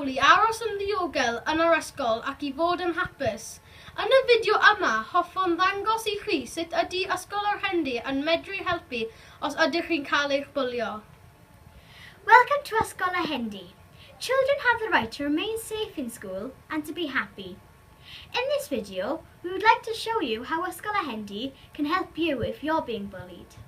hawlu i aros yn ddiogel yn yr ysgol ac i fod yn hapus. Yn y fideo yma, hoffwn ddangos i chi sut ydy Ysgol yr Hendy yn medru helpu os ydych chi'n cael eich bwlio. Welcome to Ysgol yr Hendy. Children have the right to remain safe in school and to be happy. In this video, we would like to show you how Ysgol yr Hendy can help you if you're being bullied.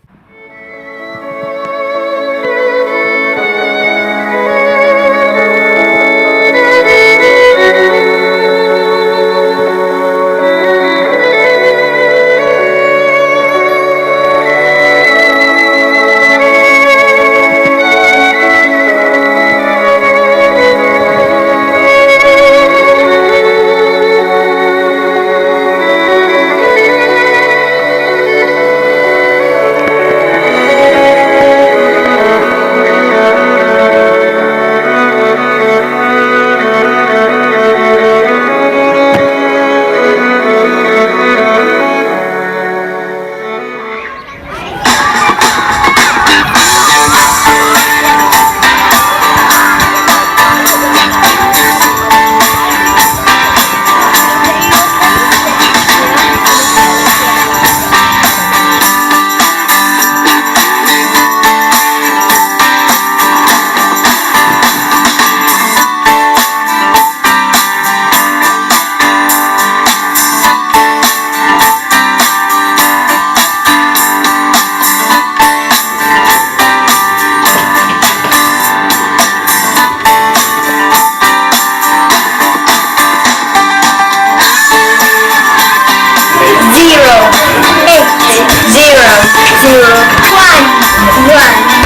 Zero, 1, 1.